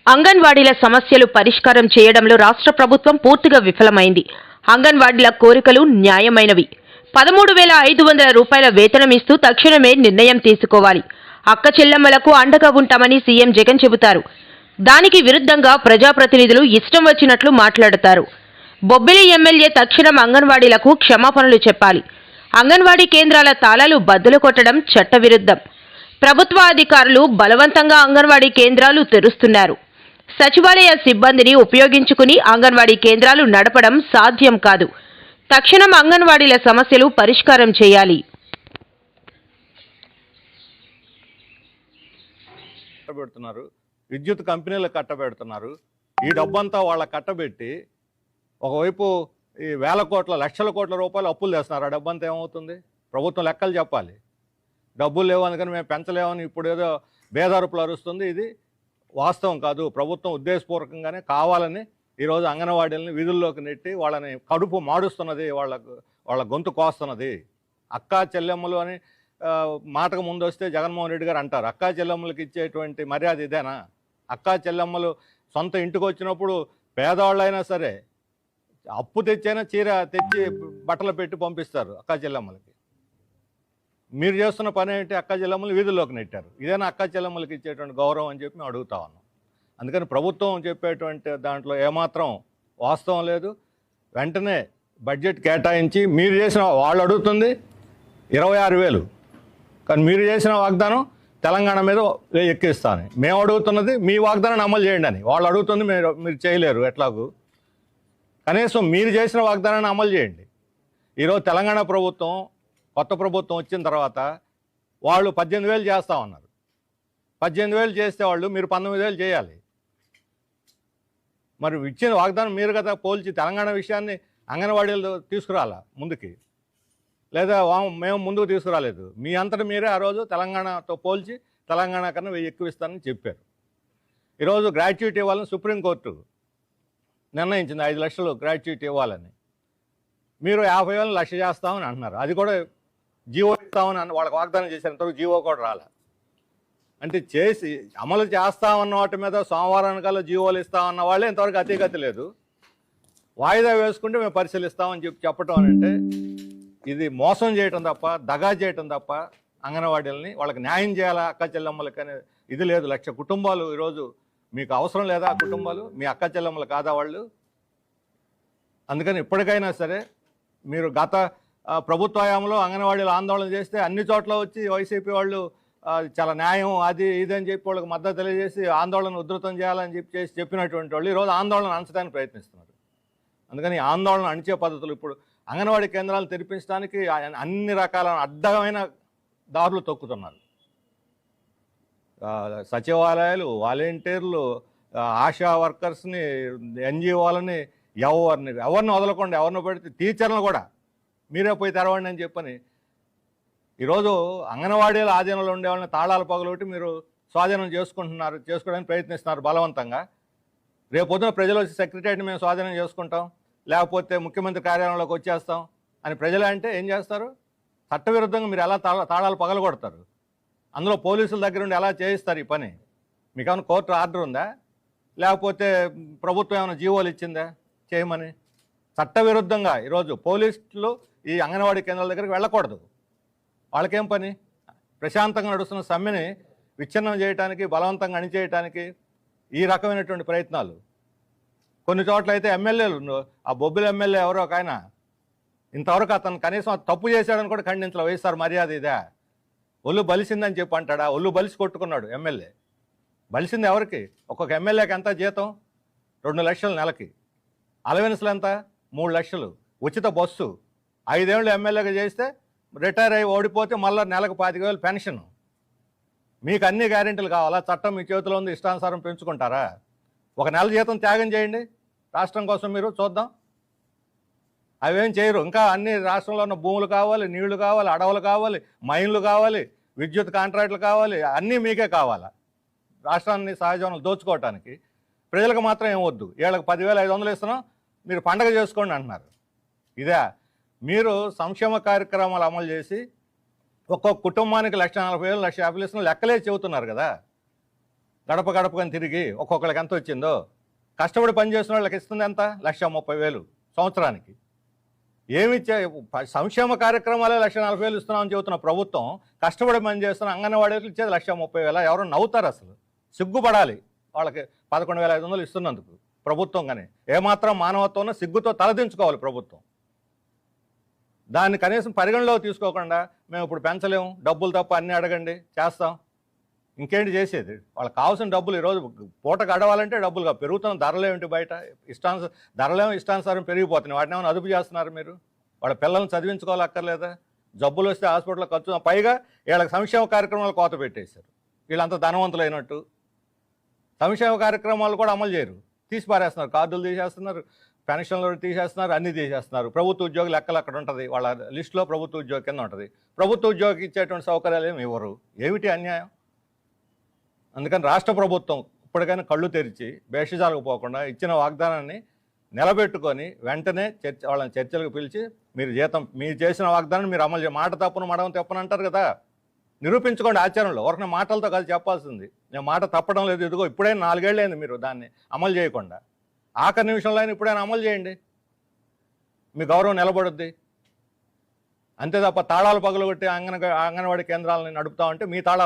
అంగన్వాడీల సమస్యలు పరిష్కారం చేయడంలో రాష్ట్ర ప్రభుత్వం పూర్తిగా విఫలమైంది. అంగన్వాడీల కోరికలు న్యాయమైనవి. 13,500 రూపాయల వేతనం ఇస్తూ తక్షణమే నిర్ణయం తీసుకోవాలి. అక్క చెల్లెమ్మలకు అండగా ఉంటామని సీఎం జగన్ చెబుతారు. దానికి విరుద్ధంగా ప్రజాప్రతినిధులు ఇష్టం వచ్చినట్లు మాట్లాడతారు. బొబ్బిలి ఎమ్మెల్యే తక్షణం అంగన్వాడీలకు క్షమాపణలు చెప్పాలి. అంగన్వాడీ కేంద్రాల తాళాలు బద్దలు కొట్టడం చట్టవిరుద్ధం. ప్రభుత్వ అధికారులు బలవంతంగా అంగన్వాడీ కేంద్రాలు తెరుస్తున్నారు. సచివాలయ సిబ్బందిని ఉపయోగించుకుని అంగన్వాడీ కేంద్రాలు నడపడం సాధ్యం కాదు. తక్షణం అంగన్వాడీల సమస్యలు పరిష్కారం చేయాలి. విద్యుత్ కంపెనీలు కట్టబెడుతున్నారు. ఈ డబ్బంతా వాళ్ళ కట్టబెట్టి ఒకవైపు ఈ వేల కోట్ల లక్షల కోట్ల రూపాయలు అప్పులు తెస్తున్నారు. ఆ డబ్బంతా ఏమవుతుంది? ప్రభుత్వం లెక్కలు చెప్పాలి. డబ్బులు లేవు అందుకని మేము పెంచలేమని ఇప్పుడు ఏదో బేదారుపులు అరుస్తుంది. ఇది వాస్తవం కాదు. ప్రభుత్వం ఉద్దేశపూర్వకంగానే కావాలని ఈరోజు అంగన్వాడీలని వీధుల్లోకి నెట్టి వాళ్ళని కడుపు మాడుస్తున్నది, వాళ్ళ గొంతు కోస్తున్నది. అక్కా చెల్లెమ్మలు అని మాటకు ముందు వస్తే జగన్మోహన్ రెడ్డి గారు అంటారు. అక్కా చెల్లెమ్మలకు ఇచ్చేటువంటి మర్యాద ఇదేనా? అక్కా చెల్లెమ్మలు సొంత ఇంటికి వచ్చినప్పుడు పేదవాళ్ళైనా సరే అప్పు తెచ్చైనా చీర తెచ్చి బట్టలు పెట్టి పంపిస్తారు అక్కా చెల్లెమ్మలకి. మీరు చేస్తున్న పని ఏంటి? అక్కా చెల్లెమ్మలు వీధుల్లోకి నెట్టారు. ఇదేనా అక్కా చెల్లెమ్మలకి ఇచ్చేటువంటి గౌరవం అని చెప్పి మేము అడుగుతా ఉన్నాం. అందుకని ప్రభుత్వం చెప్పేటువంటి దాంట్లో ఏమాత్రం వాస్తవం లేదు. వెంటనే బడ్జెట్ కేటాయించి మీరు చేసిన, వాళ్ళు అడుగుతుంది 26,000, కానీ మీరు చేసిన వాగ్దానం తెలంగాణ మీద ఎక్కిస్తాను. మేము అడుగుతున్నది మీ వాగ్దానాన్ని అమలు చేయండి అని. వాళ్ళు అడుగుతుంది మీరు చేయలేరు ఎట్లాగూ. కనీసం మీరు చేసిన వాగ్దానాన్ని అమలు చేయండి. ఈరోజు తెలంగాణ ప్రభుత్వం, కొత్త ప్రభుత్వం వచ్చిన తర్వాత వాళ్ళు 18,000 చేస్తామన్నారు. 18,000 చేస్తే వాళ్ళు మీరు 19,000 చేయాలి. మరి ఇచ్చిన వాగ్దానం మీరు కదా పోల్చి తెలంగాణ విషయాన్ని అంగన్వాడీలు తీసుకురాలా ముందుకి, లేదా మేము ముందుకు తీసుకురాలేదు. మీ అంతటా మీరే ఆ రోజు తెలంగాణతో పోల్చి తెలంగాణ కన్నా 1000 ఎక్కువ ఇస్తానని చెప్పారు. ఈరోజు గ్రాట్యుటీ ఇవ్వాలని సుప్రీంకోర్టు నిర్ణయించింది. 5 లక్షలు గ్రాట్యుటీ ఇవ్వాలని. మీరు 50,000 లక్ష చేస్తామని అంటున్నారు. అది కూడా జీవో ఇస్తామని వాళ్ళకి వాగ్దానం చేసేంతవరకు జీవో కూడా రాలే. అంటే చేసి అమలు చేస్తామన్న వాటి మీద సోమవారానికల్లా జీవోలు ఇస్తామన్న వాళ్ళే ఇంతవరకు అతిగతి లేదు. వాయిదా వేసుకుంటే మేము పరిశీలిస్తామని చెప్పటం అని అంటే ఇది మోసం చేయటం తప్ప, దగా చేయటం తప్ప. అంగన్వాడీలని వాళ్ళకి న్యాయం చేయాలా అక్క చెల్లెమ్మలకి అనే ఇది లేదు. 1,00,000 కుటుంబాలు ఈరోజు మీకు అవసరం లేదా? ఆ కుటుంబాలు మీ అక్క చెల్లెమ్మలు కాదా వాళ్ళు? అందుకని ఇప్పటికైనా సరే మీరు గత ప్రభుత్వ హయాంలో అంగన్వాడీలు ఆందోళన చేస్తే అన్ని చోట్ల వచ్చి వైసీపీ వాళ్ళు చాలా న్యాయం అది ఇది అని చెప్పి వాళ్ళకి మద్దతు తెలియజేసి ఆందోళన ఉధృతం చేయాలని చెప్పినటువంటి వాళ్ళు ఈరోజు ఆందోళన అణచడానికి ప్రయత్నిస్తున్నారు. అందుకని ఆందోళన అణిచే పద్ధతులు ఇప్పుడు అంగన్వాడీ కేంద్రాలు తెరిపించడానికి అన్ని రకాల అడ్డమైన దారులు తొక్కుతున్నారు. సచివాలయాలు, వాలంటీర్లు, ఆశా వర్కర్స్ని, ఎన్జిఓలని ఎవరిని వదలకుండా ఎవరిని పెడితే టీచర్లను కూడా మీరే పోయి తెరవండి అని చెప్పని ఈరోజు అంగన్వాడీల ఆధీనంలో ఉండే వాళ్ళని తాళాలు పగలొట్టి మీరు స్వాధీనం చేసుకోవడానికి ప్రయత్నిస్తున్నారు బలవంతంగా. రేపొద్దున ప్రజలు వచ్చి సెక్రటరీని మేము స్వాధీనం చేసుకుంటాం, లేకపోతే ముఖ్యమంత్రి కార్యాలయంలోకి వచ్చేస్తాం అని ప్రజలు అంటే ఏం చేస్తారు? చట్టవిరుద్ధంగా మీరు ఎలా తాళాలు పగలగొడతారు? అందులో పోలీసుల దగ్గర ఉండి ఎలా చేయిస్తారు ఈ పని? మీకు ఏమైనా కోర్టు ఆర్డర్ ఉందా? లేకపోతే ప్రభుత్వం ఏమైనా జీవోలు ఇచ్చిందా చేయమని? చట్టవిరుద్ధంగా ఈరోజు పోలీసులు ఈ అంగన్వాడీ కేంద్రాల దగ్గరికి వెళ్ళకూడదు. వాళ్ళకేం పని? ప్రశాంతంగా నడుస్తున్న సమ్మెని విచ్ఛిన్నం చేయడానికి, బలవంతంగా అణిచేయటానికి ఈ రకమైనటువంటి ప్రయత్నాలు. కొన్ని చోట్ల అయితే ఎమ్మెల్యేలు, ఆ బొబ్బిలి ఎమ్మెల్యే ఎవరో ఒక ఆయన ఇంతవరకు అతను కనీసం తప్పు చేశాడని కూడా ఖండించలే. వైఎస్ఆర్ మర్యాద ఇదే? ఒళ్ళు బలిసిందని చెప్పి అంటాడా? ఒళ్ళు బలిసి కొట్టుకున్నాడు ఎమ్మెల్యే. బలిసింది ఎవరికి? ఒక్కొక్క ఎమ్మెల్యేకి ఎంత జీతం? 2 లక్షలు నెలకి. అలవెన్స్లు ఎంత? 3 లక్షలు. ఉచిత బస్సు. 5 ఏళ్ళు ఎమ్మెల్యేగా చేస్తే రిటైర్ అయ్యి ఓడిపోతే మళ్ళీ నెలకు 25,000 పెన్షన్. మీకు అన్ని గ్యారెంటీలు కావాలా? చట్టం మీ చేతిలో ఉంది, ఇష్టానుసారం పెంచుకుంటారా? ఒక నెల జీతం త్యాగం చేయండి రాష్ట్రం కోసం, మీరు చూద్దాం. అవేం చేయరు. ఇంకా అన్ని రాష్ట్రంలో ఉన్న భూములు కావాలి, నీళ్లు కావాలి, అడవులు కావాలి, మైన్లు కావాలి, విద్యుత్ కాంట్రాక్టులు కావాలి, అన్నీ మీకే కావాలా రాష్ట్రాన్ని సహజ వనరులు దోచుకోవటానికి? ప్రజలకు మాత్రం ఏమొద్దు. వీళ్ళకి 10,500 ఇస్తున్నాం, మీరు పండగ చేసుకోండి అంటున్నారు. ఇదే మీరు సంక్షేమ కార్యక్రమాలు అమలు చేసి ఒక్కొక్క కుటుంబానికి 1,40,000 1,50,000 ఇస్తున్న లెక్కలే చెబుతున్నారు కదా. గడప గడపకని తిరిగి ఒక్కొక్కరికి ఎంత వచ్చిందో, కష్టపడి పనిచేసిన వాళ్ళకి ఇస్తుంది ఎంత? 1,30,000 సంవత్సరానికి. ఏమిచ్చే సంక్షేమ కార్యక్రమాలే 1,40,000 ఇస్తున్నామని చెబుతున్న ప్రభుత్వం, కష్టపడి పని చేస్తున్న అంగన్వాడీలకు ఇచ్చేది 1,30,000. ఎవరు నవ్వుతారు? అసలు సిగ్గుపడాలి వాళ్ళకి 11,500 ఇస్తున్నందుకు ప్రభుత్వం. కానీ ఏమాత్రం మానవత్వం సిగ్గుతో తలదించుకోవాలి ప్రభుత్వం. దాన్ని కనీసం పరిగణలో తీసుకోకుండా మేము ఇప్పుడు పెంచలేము, డబ్బులు తప్ప అన్నీ అడగండి చేస్తాం, ఇంకేంటి చేసేది? వాళ్ళకి కావాల్సిన డబ్బులు ఈరోజు పూట గడవాలంటే డబ్బులుగా పెరుగుతున్న ధరలు ఏమిటి? బయట ధరలేమో ఇష్టానుసారం పెరిగిపోతున్నాయి. వాటిని ఏమైనా అదుపు చేస్తున్నారు మీరు? వాళ్ళ పిల్లల్ని చదివించుకోవాలక్కర్లేదా? జబ్బులు వస్తే హాస్పిటల్లో ఖర్చు, పైగా వీళ్ళకి సంక్షేమ కార్యక్రమాలు కోత పెట్టేశారు. వీళ్ళంతా ధనవంతులైనట్టు సంక్షేమ కార్యక్రమాలు కూడా అమలు చేయరు, తీసి పారేస్తున్నారు. కార్డులు తీసేస్తున్నారు, పెన్షన్లు తీసేస్తున్నారు, అన్నీ తీసేస్తున్నారు. ప్రభుత్వ ఉద్యోగి లెక్కలు అక్కడ ఉంటుంది, వాళ్ళ లిస్టులో ప్రభుత్వ ఉద్యోగి కింద ఉంటుంది. ప్రభుత్వ ఉద్యోగికి ఇచ్చేటువంటి సౌకర్యాలు ఏమి ఇవ్వరు. ఏమిటి అన్యాయం? అందుకని రాష్ట్ర ప్రభుత్వం ఇప్పటికైనా కళ్ళు తెరిచి భేషజాలకు పోకుండా ఇచ్చిన వాగ్దానాన్ని నిలబెట్టుకొని వెంటనే వాళ్ళని చర్చలకు పిలిచి మీరు చేసిన వాగ్దానాన్ని మీరు అమలు మాట తప్పును మడమ తప్పని అంటారు కదా, నిరూపించుకోండి ఆచరణలో. ఒకరిని మాటలతో కలిసి చెప్పాల్సింది. నేను మాట తప్పడం లేదు, ఇదిగో ఇప్పుడైనా 4 ఏళ్ళైంది మీరు దాన్ని అమలు చేయకుండా. ఆఖరి నిమిషంలో అయినా ఇప్పుడైనా అమలు చేయండి, మీ గౌరవం నిలబడుద్ది. అంతే తప్ప తాళాలు పగలగొట్టి అంగన్వాడీ కేంద్రాలను నడుపుతామంటే మీ తాళాలు